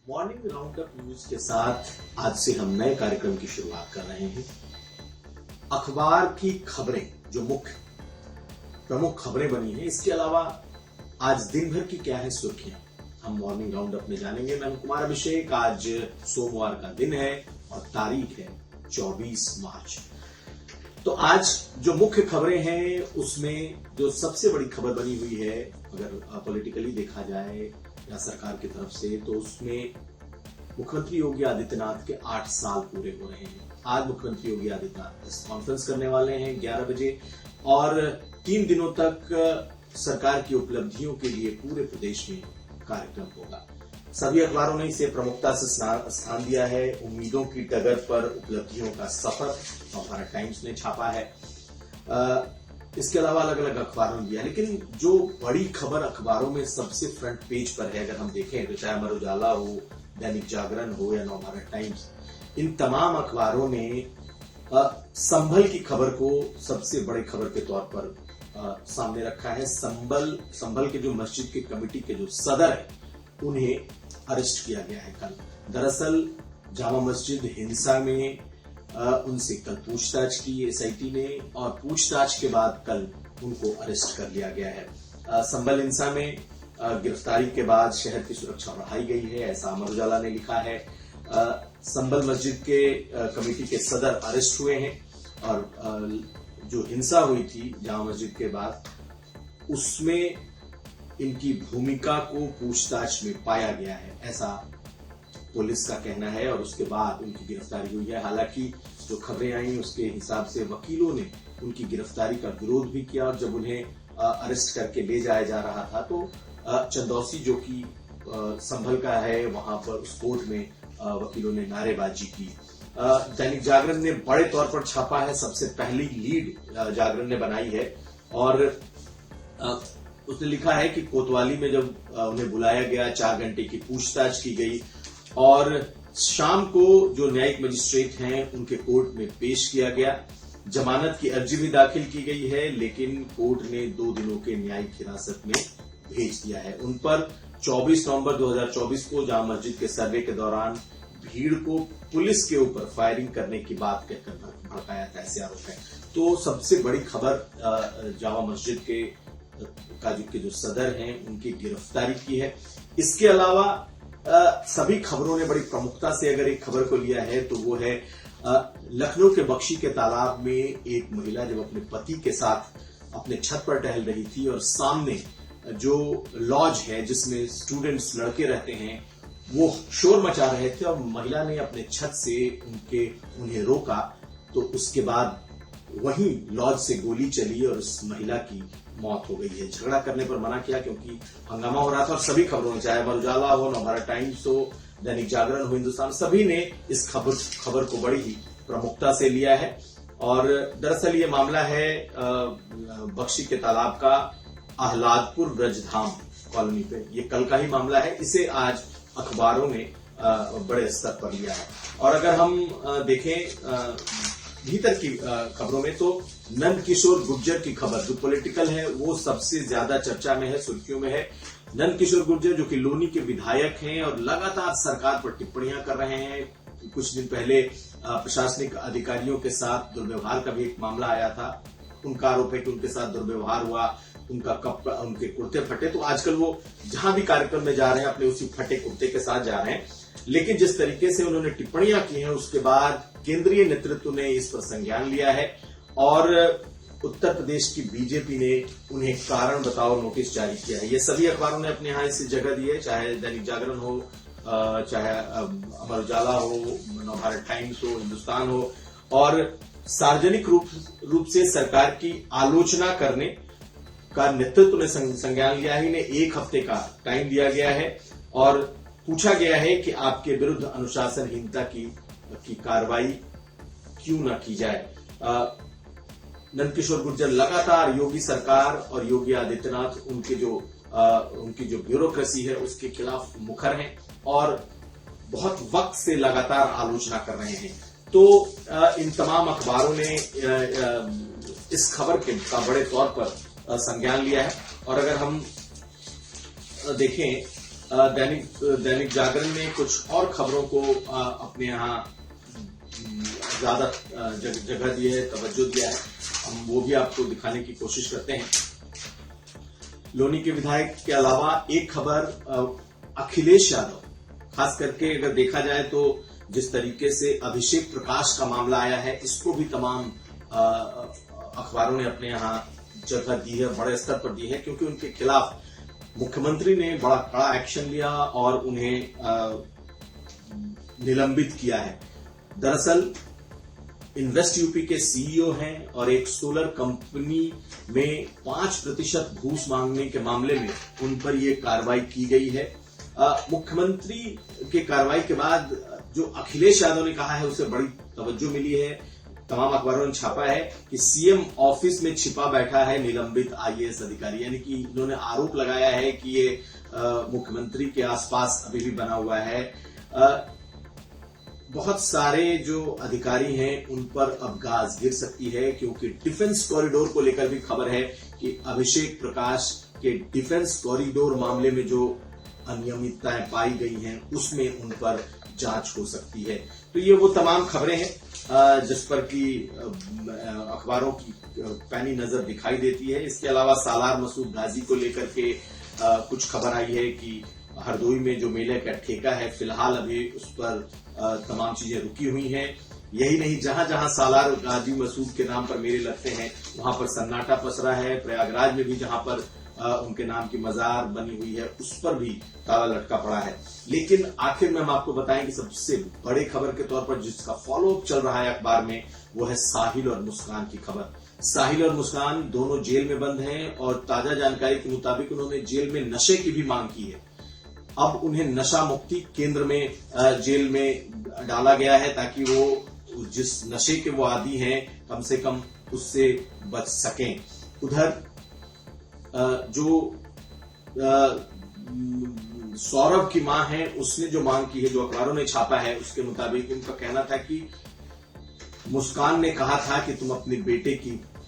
Morning roundup news के साथ आज से हम नए कार्यक्रम की शुरुआत कर रहे हैं। अखबार की खबरें जो मुख्य प्रमुख खबरें बनी हैं, इसके अलावा आज दिन भर की क्या है सुर्खियां, हम मॉर्निंग राउंडअप में जानेंगे। मैं कुमार अभिषेक। आज सोमवार का दिन है और तारीख है 24 मार्च। तो आज जो मुख्य खबरें हैं उसमें जो सबसे बड़ी खबर बनी हुई है, अगर पॉलिटिकली देखा जाए या सरकार की तरफ से, तो उसमें मुख्यमंत्री योगी आदित्यनाथ के 8 साल पूरे हो रहे हैं। आज मुख्यमंत्री योगी आदित्यनाथ प्रेस कॉन्फ्रेंस करने वाले हैं 11 बजे और 3 दिनों तक सरकार की उपलब्धियों के लिए पूरे प्रदेश में कार्यक्रम होगा। सभी अखबारों ने इसे प्रमुखता से स्थान दिया है। उम्मीदों की डगर पर उपलब्धियों का सफर भारत टाइम्स ने छापा है। इसके अलावा अलग अलग अखबारों ने दिया, लेकिन जो बड़ी खबर अखबारों में सबसे फ्रंट पेज पर है, अगर हम देखें तो चाहे अमर उजाला हो, दैनिक जागरण हो या नवभारत टाइम्स, इन तमाम अखबारों ने संभल की खबर को सबसे बड़ी खबर के तौर पर सामने रखा है। संभल के जो मस्जिद की कमेटी के जो सदर है, उन्हें अरेस्ट किया गया है कल। दरअसल जामा मस्जिद हिंसा में उनसे कल पूछताछ की एसआईटी ने और पूछताछ के बाद कल उनको अरेस्ट कर लिया गया है। संभल हिंसा में गिरफ्तारी के बाद शहर की सुरक्षा बढ़ाई गई है, ऐसा अमर उजाला ने लिखा है। संभल मस्जिद के कमेटी के सदर अरेस्ट हुए हैं और जो हिंसा हुई थी जामा मस्जिद के बाद, उसमें इनकी भूमिका को पूछताछ में पाया गया है, ऐसा पुलिस का कहना है और उसके बाद उनकी गिरफ्तारी हुई है। हालांकि जो खबरें आई उसके हिसाब से वकीलों ने उनकी गिरफ्तारी का विरोध भी किया और जब उन्हें अरेस्ट करके ले जाया जा रहा था तो चंदौसी जो कि संभल का है, वहां पर उस कोर्ट में वकीलों ने नारेबाजी की। दैनिक जागरण ने बड़े तौर पर छापा है, सबसे पहली लीड जागरण ने बनाई है और उसने लिखा है कि कोतवाली में जब उन्हें बुलाया गया, 4 घंटे की पूछताछ की गई और शाम को जो न्यायिक मजिस्ट्रेट हैं उनके कोर्ट में पेश किया गया। जमानत की अर्जी भी दाखिल की गई है, लेकिन कोर्ट ने 2 दिनों के न्यायिक हिरासत में भेज दिया है। उन पर 24 नवंबर 2024 को जामा मस्जिद के सर्वे के दौरान भीड़ को पुलिस के ऊपर फायरिंग करने की बात कहकर भड़काया था, ऐसे आरोप है। तो सबसे बड़ी खबर जामा मस्जिद के जो सदर हैं उनकी गिरफ्तारी की है। इसके अलावा सभी खबरों ने बड़ी प्रमुखता से अगर एक खबर को लिया है तो वो है लखनऊ के बख्शी के तालाब में एक महिला जब अपने पति के साथ अपने छत पर टहल रही थी और सामने जो लॉज है जिसमें स्टूडेंट्स लड़के रहते हैं वो शोर मचा रहे थे और महिला ने अपने छत से उन्हें रोका, तो उसके बाद वहीं लॉज से गोली चली और उस महिला की मौत हो गई है। झगड़ा करने पर मना किया क्योंकि हंगामा हो रहा था और सभी खबरों में, चाहे अमर उजाला हो, नवभारत टाइम्स हो, दैनिक जागरण हो, हिंदुस्तान, सभी ने इस खबर को बड़ी ही प्रमुखता से लिया है। और दरअसल ये मामला है बख्शी के तालाब का आह्लादपुर ब्रजधाम कॉलोनी पे, ये कल का ही मामला है। इसे आज अखबारों ने बड़े स्तर पर लिया है। और अगर हम देखें भीतर की खबरों में, तो नंद किशोर गुर्जर की खबर जो पॉलिटिकल है वो सबसे ज्यादा चर्चा में है, सुर्खियों में है। नंद किशोर गुर्जर जो कि लोनी के विधायक हैं और लगातार सरकार पर टिप्पणियां कर रहे हैं। कुछ दिन पहले प्रशासनिक अधिकारियों के साथ दुर्व्यवहार का भी एक मामला आया था, उनका आरोप है कि उनके साथ दुर्व्यवहार हुआ, उनके कुर्ते फटे। तो आजकल वो जहां भी कार्यक्रम में जा रहे हैं अपने उसी फटे कुर्ते के साथ जा रहे हैं। लेकिन जिस तरीके से उन्होंने टिप्पणियां की हैं उसके बाद केंद्रीय नेतृत्व ने इस पर संज्ञान लिया है और उत्तर प्रदेश की बीजेपी ने उन्हें कारण बताओ नोटिस जारी किया है। ये सभी अखबारों ने अपने यहां इसे जगह दी है, चाहे दैनिक जागरण हो, चाहे अमर उजाला हो, नवभारत टाइम्स हो, हिंदुस्तान हो। और सार्वजनिक रूप से सरकार की आलोचना करने का नेतृत्व ने संज्ञान लिया है। इन्हें 1 हफ्ते का टाइम दिया गया है और पूछा गया है कि आपके विरुद्ध अनुशासनहीनता की कार्रवाई क्यों न की जाए। नंदकिशोर गुर्जर लगातार योगी सरकार और योगी आदित्यनाथ उनकी जो ब्यूरोक्रेसी है उसके खिलाफ मुखर हैं और बहुत वक्त से लगातार आलोचना कर रहे हैं। तो इन तमाम अखबारों ने इस खबर का बड़े तौर पर संज्ञान लिया है। और अगर हम देखें दैनिक जागरण ने कुछ और खबरों को अपने यहाँ ज्यादा जगह दी है, तवज्जो दिया है। हम वो भी आपको दिखाने की कोशिश करते हैं। लोनी के विधायक के अलावा एक खबर अखिलेश यादव, खास करके अगर देखा जाए तो जिस तरीके से अभिषेक प्रकाश का मामला आया है, इसको भी तमाम अखबारों ने अपने यहाँ जगह दी है, बड़े स्तर पर दी है, क्योंकि उनके खिलाफ मुख्यमंत्री ने बड़ा कड़ा एक्शन लिया और उन्हें निलंबित किया है। दरअसल इन्वेस्ट यूपी के सीईओ हैं और एक सोलर कंपनी में 5% घूस मांगने के मामले में उन पर यह कार्रवाई की गई है। मुख्यमंत्री के कार्रवाई के बाद जो अखिलेश यादव ने कहा है उसे बड़ी तवज्जो मिली है। तमाम अखबारों ने छापा है कि सीएम ऑफिस में छिपा बैठा है निलंबित आईएएस अधिकारी, यानी कि इन्होंने आरोप लगाया है कि ये मुख्यमंत्री के आसपास अभी भी बना हुआ है। बहुत सारे जो अधिकारी हैं उन पर अब गाज गिर सकती है, क्योंकि डिफेंस कॉरिडोर को लेकर भी खबर है कि अभिषेक प्रकाश के डिफेंस कॉरिडोर मामले में जो अनियमितताएं पाई गई हैं उसमें उन पर जांच हो सकती है। तो ये वो तमाम खबरें हैं जिस पर कि अखबारों की पैनी नजर दिखाई देती है। इसके अलावा सालार मसूद गाजी को लेकर के कुछ खबर आई है कि हरदोई में जो मेले का ठेका है, फिलहाल अभी उस पर तमाम चीजें रुकी हुई हैं। यही नहीं, जहां जहां सालार गाजी मसूद के नाम पर मेले लगते हैं वहां पर सन्नाटा पसरा है। प्रयागराज में भी जहां पर उनके नाम की मजार बनी हुई है उस पर भी ताला लटका पड़ा है। लेकिन आखिर में हम आपको बताएं कि सबसे बड़ी खबर के तौर पर जिसका फॉलोअप चल रहा है अखबार में, वो है साहिल और मुस्कान की खबर। साहिल और मुस्कान दोनों जेल में बंद हैं और ताजा जानकारी के मुताबिक उन्होंने जेल में नशे की भी मांग की है। अब उन्हें नशा मुक्ति केंद्र में जेल में डाला गया है ताकि वो जिस नशे के वो आदी हैं कम से कम उससे बच सकें। उधर जो सौरभ की मां है उसने जो मांग की है, जो अखबारों ने छापा है उसके मुताबिक उनका कहना था कि मुस्कान ने कहा था कि तुम अपने बेटे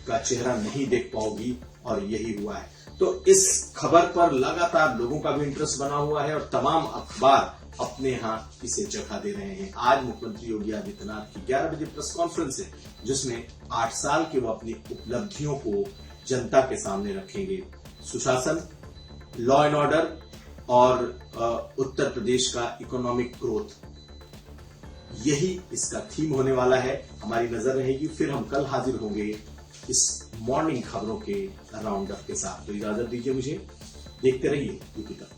का चेहरा नहीं देख पाओगी, और यही हुआ है। तो इस खबर पर लगातार लोगों का भी इंटरेस्ट बना हुआ है और तमाम अखबार अपने यहाँ इसे जगह दे रहे हैं। आज मुख्यमंत्री योगी आदित्यनाथ की 11 बजे प्रेस कॉन्फ्रेंस है जिसमें 8 साल के वो अपनी उपलब्धियों को जनता के सामने रखेंगे। सुशासन, लॉ एंड ऑर्डर और उत्तर प्रदेश का इकोनॉमिक ग्रोथ, यही इसका थीम होने वाला है। हमारी नजर रहेगी। फिर हम कल हाजिर होंगे इस मॉर्निंग खबरों के राउंड अप के साथ। तो इजाजत दीजिए मुझे, देखते रहिए यूपी तक।